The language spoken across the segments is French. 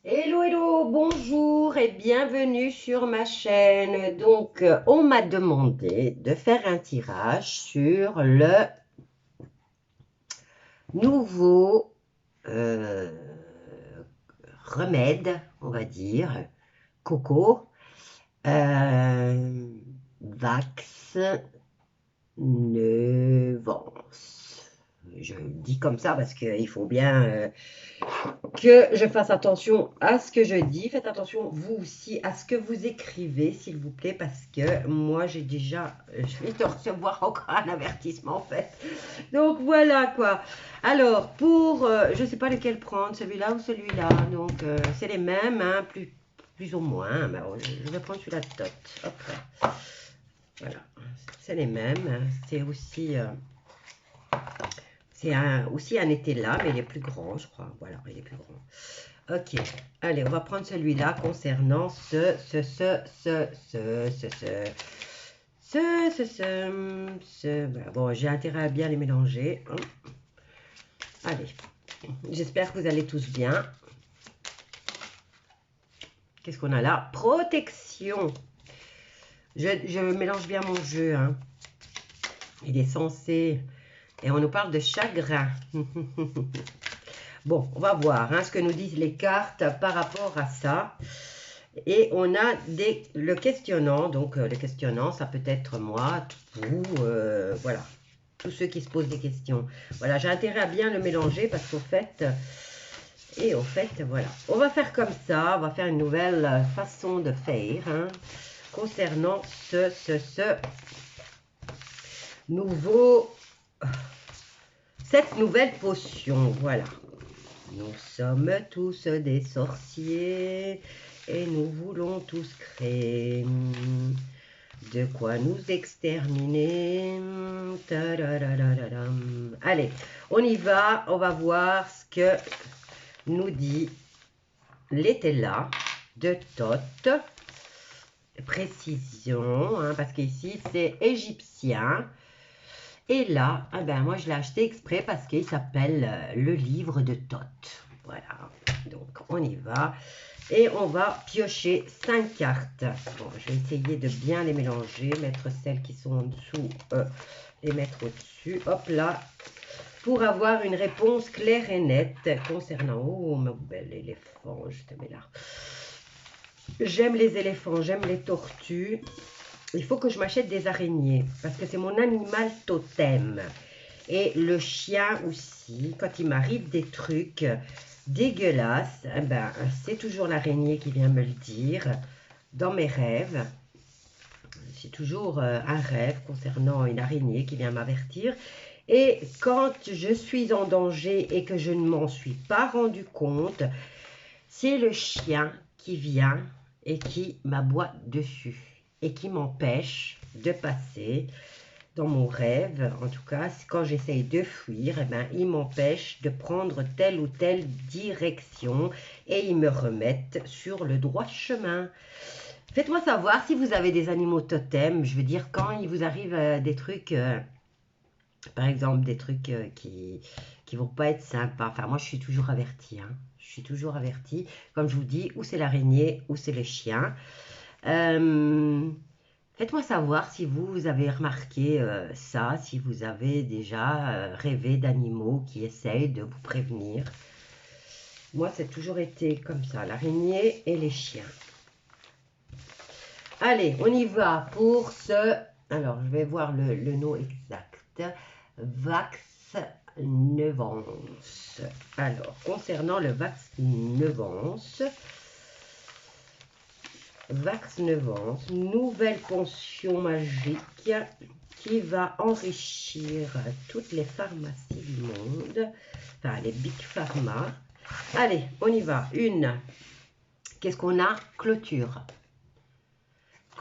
Hello, hello, bonjour et bienvenue sur ma chaîne. Donc, on m'a demandé de faire un tirage sur le nouveau euh, remède, on va dire, coco, euh, Vax Nevance. Je le dis comme ça parce qu'il faut bien que je fasse attention à ce que je dis. Faites attention, vous aussi, à ce que vous écrivez, s'il vous plaît, parce que moi, je vais te recevoir encore un avertissement, en fait. Donc, voilà, quoi. Alors, je ne sais pas lequel prendre, celui-là ou celui-là. Donc, c'est les mêmes, hein, plus ou moins. Mais bon, je vais prendre celui-là de Tot. Hop là. Voilà. C'est les mêmes. Hein. Aussi un été là, mais il est plus grand, je crois. Voilà, il est plus grand. Ok, allez, on va prendre celui-là concernant voilà. Bon, j'ai intérêt à bien les mélanger. Hein. Allez, j'espère que vous allez tous bien. Qu'est-ce qu'on a là? Protection. Je mélange bien mon jeu. Hein. Il est censé... Et on nous parle de chagrin. Bon, on va voir hein, ce que nous disent les cartes par rapport à ça. Et on a le questionnant. Donc, le questionnant, ça peut être moi, vous, voilà. Tous ceux qui se posent des questions. Voilà, j'ai intérêt à bien le mélanger parce qu'au fait... voilà. On va faire comme ça. On va faire une nouvelle façon de faire hein, concernant nouveau... Cette nouvelle potion. Voilà. Nous sommes tous des sorciers et nous voulons tous créer de quoi nous exterminer. Allez, on y va. On va voir ce que nous dit l'étella de Tot. Précision, hein, parce qu'ici c'est égyptien. Et là, eh ben, moi je l'ai acheté exprès parce qu'il s'appelle le livre de Tot. Voilà, donc on y va. Et on va piocher 5 cartes. Bon, je vais essayer de bien les mélanger, mettre celles qui sont en dessous, les mettre au-dessus. Hop là, pour avoir une réponse claire et nette concernant... Oh, mon bel éléphant, je te mets là. J'aime les éléphants, j'aime les tortues. Il faut que je m'achète des araignées parce que c'est mon animal totem. Et le chien aussi, quand il m'arrive des trucs dégueulasses, eh ben, c'est toujours l'araignée qui vient me le dire dans mes rêves. C'est toujours un rêve concernant une araignée qui vient m'avertir. Et quand je suis en danger et que je ne m'en suis pas rendu compte, c'est le chien qui vient et qui m'aboie dessus et qui m'empêche de passer dans mon rêve. En tout cas, quand j'essaye de fuir, eh ben, il m'empêche de prendre telle ou telle direction et ils me remettent sur le droit chemin. Faites-moi savoir si vous avez des animaux totems. Je veux dire, quand il vous arrive des trucs, par exemple, des trucs qui vont pas être sympas. Enfin, moi, je suis toujours avertie. Hein. Je suis toujours avertie. Comme je vous dis, ou c'est l'araignée, ou c'est le chien. Faites-moi savoir si vous avez remarqué ça, si vous avez déjà rêvé d'animaux qui essayent de vous prévenir. Moi, c'est toujours été comme ça, l'araignée et les chiens. Allez, on y va pour ce... Alors, je vais voir le nom exact. Vax Nevance. Alors, concernant le Vax Nevance, nouvelle potion magique qui va enrichir toutes les pharmacies du monde, enfin les big pharma. Allez, on y va. Qu'est-ce qu'on a? Clôture.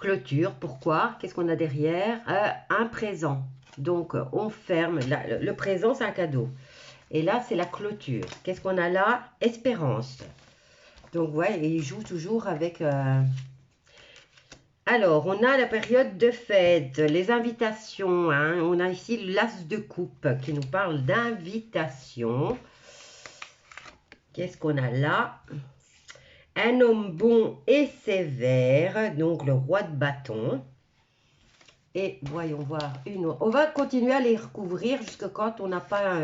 Clôture, pourquoi? Qu'est-ce qu'on a derrière? Un présent. Donc, on ferme. Le présent, c'est un cadeau. Et là, c'est la clôture. Qu'est-ce qu'on a là? Espérance. Donc, ouais, il joue toujours avec... Alors, on a la période de fête, les invitations. Hein. On a ici l'as de coupe qui nous parle d'invitation. Qu'est-ce qu'on a là? un homme bon et sévère, donc le roi de bâton. Et voyons voir une autre. On va continuer à les recouvrir jusqu'à quand on n'a pas...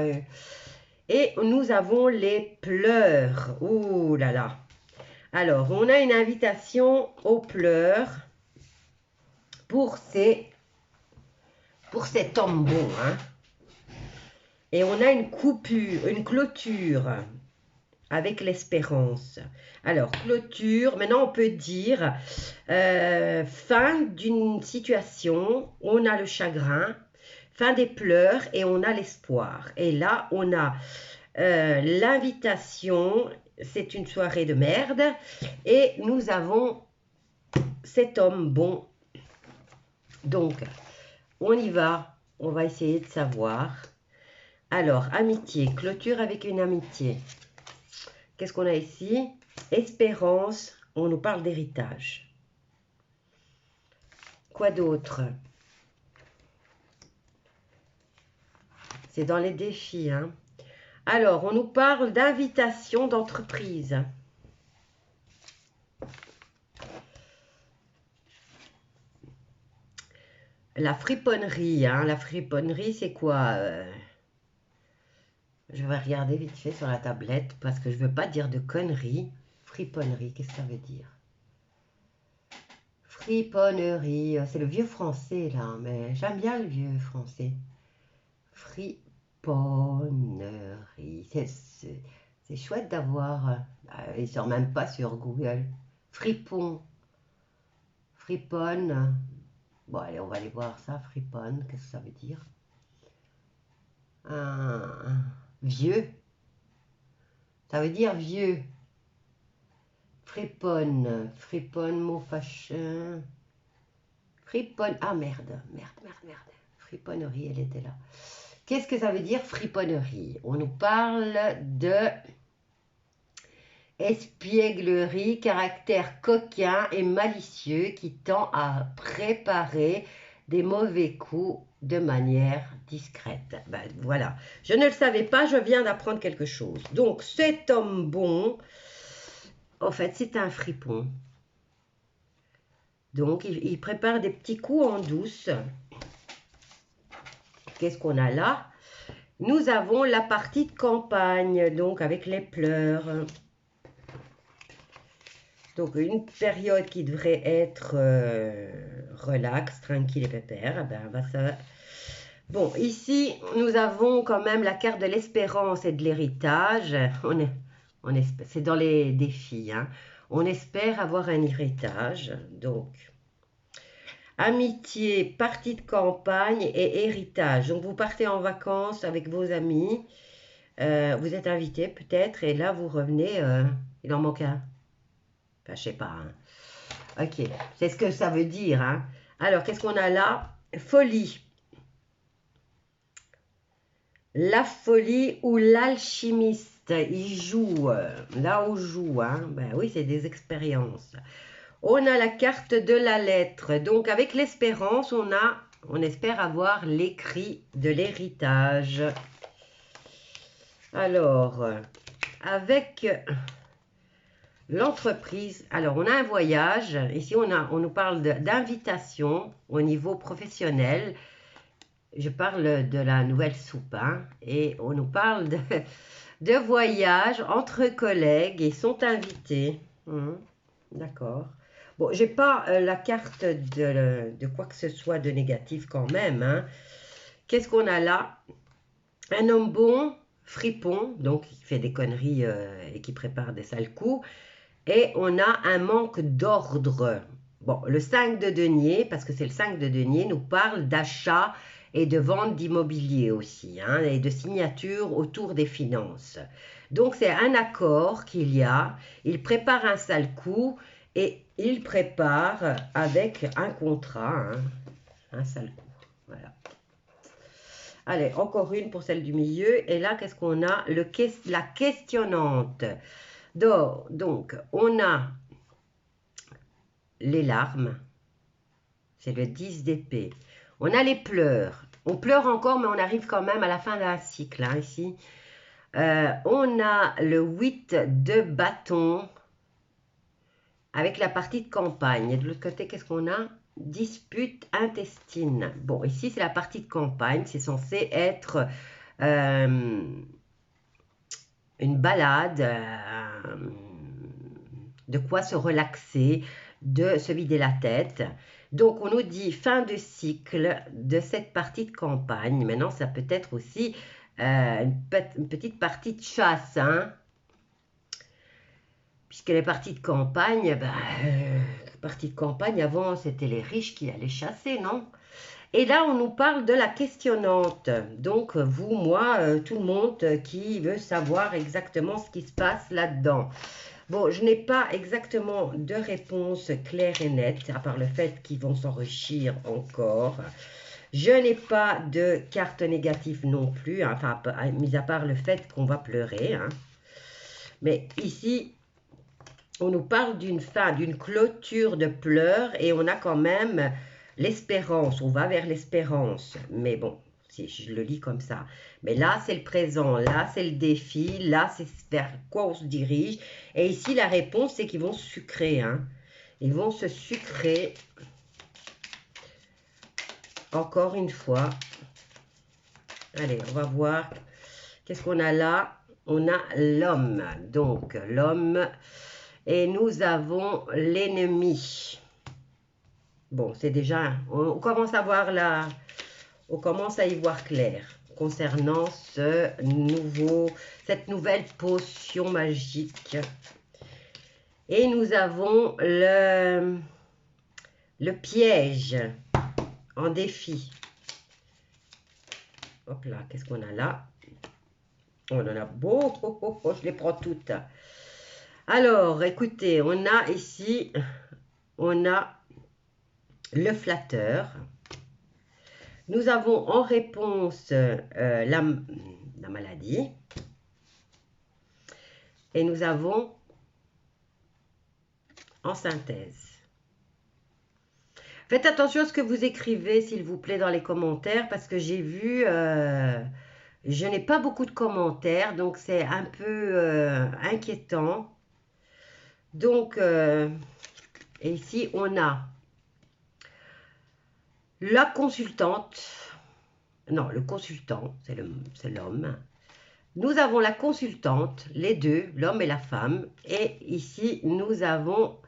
Et nous avons les pleurs. Ouh là là. Alors, on a une invitation aux pleurs pour cet homme bon. Hein. Et on a une coupure, une clôture avec l'espérance. Alors, clôture, maintenant on peut dire fin d'une situation, on a le chagrin, fin des pleurs et on a l'espoir. Et là, on a l'invitation, c'est une soirée de merde. Et nous avons cet homme bon. Donc, on y va, on va essayer de savoir. Alors, amitié, clôture avec une amitié. Qu'est-ce qu'on a ici? Espérance, on nous parle d'héritage. Quoi d'autre? C'est dans les défis. Hein. Alors, on nous parle d'invitation d'entreprise. La friponnerie. Hein. La friponnerie, c'est quoi? Je vais regarder vite fait sur la tablette parce que je ne veux pas dire de conneries. Friponnerie, qu'est-ce que ça veut dire? Friponnerie, c'est le vieux français là, mais j'aime bien le vieux français. Friponnerie, c'est chouette d'avoir, ils ne sont même pas sur Google. Fripon, friponne, bon allez on va aller voir ça, friponne, qu'est-ce que ça veut dire? Vieux, ça veut dire vieux. Friponne, friponne, mot fâcheux. Friponne, ah merde. Friponnerie, elle était là. Qu'est-ce que ça veut dire friponnerie? On nous parle de espièglerie, caractère coquin et malicieux qui tend à préparer des mauvais coups de manière discrète. Ben, voilà, je ne le savais pas, je viens d'apprendre quelque chose. Donc, cet homme bon, en fait, c'est un fripon. Donc, il prépare des petits coups en douce. Qu'est-ce qu'on a là? Nous avons la partie de campagne, donc avec les pleurs. Donc, une période qui devrait être relax, tranquille et pépère. Ben, ça... Bon, ici, nous avons quand même la carte de l'espérance et de l'héritage. C'est dans les défis. Hein. On espère avoir un héritage. Donc, amitié, partie de campagne et héritage. Donc, vous partez en vacances avec vos amis. Vous êtes invité peut-être. Et là, vous revenez. Il en manque un. Enfin, je sais pas. Hein. Ok, c'est ce que ça veut dire. Hein. Alors, qu'est-ce qu'on a là? Folie. La folie ou l'alchimiste. Il joue. Là, on joue. Hein. Ben oui, c'est des expériences. On a la carte de la lettre. Donc, avec l'espérance, on espère avoir l'écrit de l'héritage. Alors, avec... l'entreprise, alors on a un voyage, ici on nous parle d'invitation au niveau professionnel, je parle de la nouvelle soupe, hein, et on nous parle de voyage entre collègues, ils sont invités, d'accord. Bon, j'ai pas la carte de quoi que ce soit de négatif quand même, hein. Qu'est-ce qu'on a là? Un homme bon, fripon, donc qui fait des conneries et qui prépare des sales coups. Et on a un manque d'ordre. Bon, le 5 de denier, parce que c'est le 5 de denier, nous parle d'achat et de vente d'immobilier aussi, hein, et de signature autour des finances. Donc, c'est un accord qu'il y a. Il prépare un sale coup et il prépare avec un contrat, hein, un sale coup. Voilà. Allez, encore une pour celle du milieu. Et là, qu'est-ce qu'on a? La questionnante. Donc, on a les larmes, c'est le 10 d'épée. On a les pleurs. On pleure encore, mais on arrive quand même à la fin d'un cycle, hein, ici. On a le 8 de bâton. avec la partie de campagne. Et de l'autre côté, qu'est-ce qu'on a? Dispute intestine. Bon, ici, c'est la partie de campagne. C'est censé être une balade, de quoi se relaxer, de se vider la tête. Donc, on nous dit fin de cycle de cette partie de campagne. Maintenant, ça peut être aussi une petite partie de chasse, hein, puisque les parties de campagne, parties de campagne, avant, c'était les riches qui allaient chasser, non? Et là, on nous parle de la questionnante. Donc, vous, moi, tout le monde qui veut savoir exactement ce qui se passe là-dedans. Bon, je n'ai pas exactement de réponse claire et nette, à part le fait qu'ils vont s'enrichir encore. Je n'ai pas de carte négative non plus, hein, enfin, mis à part le fait qu'on va pleurer. Hein. Mais ici, on nous parle d'une fin, d'une clôture de pleurs et on a quand même l'espérance. On va vers l'espérance. Mais bon, si je le lis comme ça. Mais là, c'est le présent. Là, c'est le défi. Là, c'est vers quoi on se dirige. Et ici, la réponse, c'est qu'ils vont se sucrer. Hein. Ils vont se sucrer. Encore une fois. Allez, on va voir. Qu'est-ce qu'on a là? On a l'homme. Donc, l'homme. Et nous avons l'ennemi. Bon, c'est déjà... On commence à voir là... On commence à y voir clair concernant cette nouvelle potion magique. Et nous avons le piège en défi. Hop là, qu'est-ce qu'on a là? On en a beaucoup, je les prends toutes. Alors, écoutez, on a ici, on a le flatteur. Nous avons en réponse la maladie. Et nous avons en synthèse. Faites attention à ce que vous écrivez, s'il vous plaît, dans les commentaires, parce que j'ai vu, je n'ai pas beaucoup de commentaires, donc c'est un peu inquiétant. Donc, et ici, on a la consultante, non, le consultant, c'est l'homme. Nous avons la consultante, les deux, l'homme et la femme. Et ici, nous avons,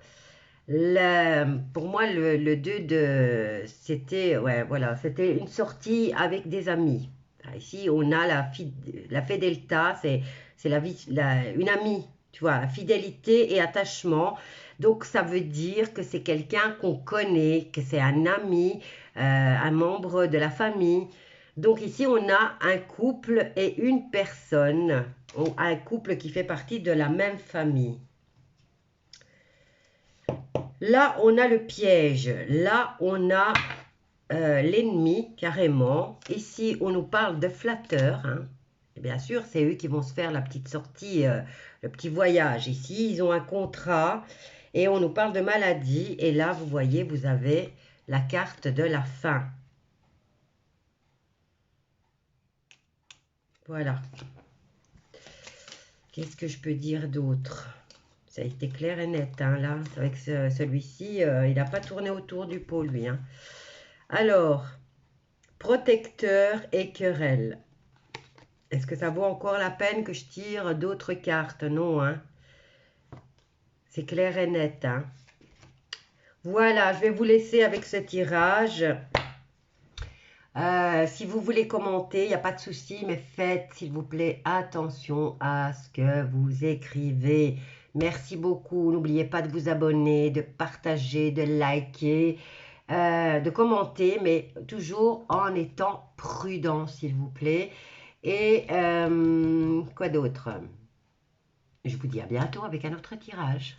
pour moi, le 2 de... C'était, ouais, voilà, c'était une sortie avec des amis. Ici, on a la fidelità, c'est une amie, tu vois, fidélité et attachement. Donc, ça veut dire que c'est quelqu'un qu'on connaît, que c'est un ami, un membre de la famille. Donc, ici, on a un couple et une personne, un couple qui fait partie de la même famille. Là, on a le piège. Là, on a l'ennemi, carrément. Ici, on nous parle de flatteur. Hein. Et bien sûr, c'est eux qui vont se faire la petite sortie, le petit voyage. Ici, ils ont un contrat et on nous parle de maladie. Et là, vous voyez, vous avez la carte de la fin. Voilà. Qu'est-ce que je peux dire d'autre? Ça a été clair et net, hein, là. Avec celui-ci, il n'a pas tourné autour du pot, lui. Hein. Alors, protecteur et querelle. Est-ce que ça vaut encore la peine que je tire d'autres cartes? Non, hein. C'est clair et net, hein. Voilà, je vais vous laisser avec ce tirage. Si vous voulez commenter, il n'y a pas de souci, mais faites, s'il vous plaît, attention à ce que vous écrivez. Merci beaucoup. N'oubliez pas de vous abonner, de partager, de liker, de commenter, mais toujours en étant prudent, s'il vous plaît. Et quoi d'autre? Je vous dis à bientôt avec un autre tirage.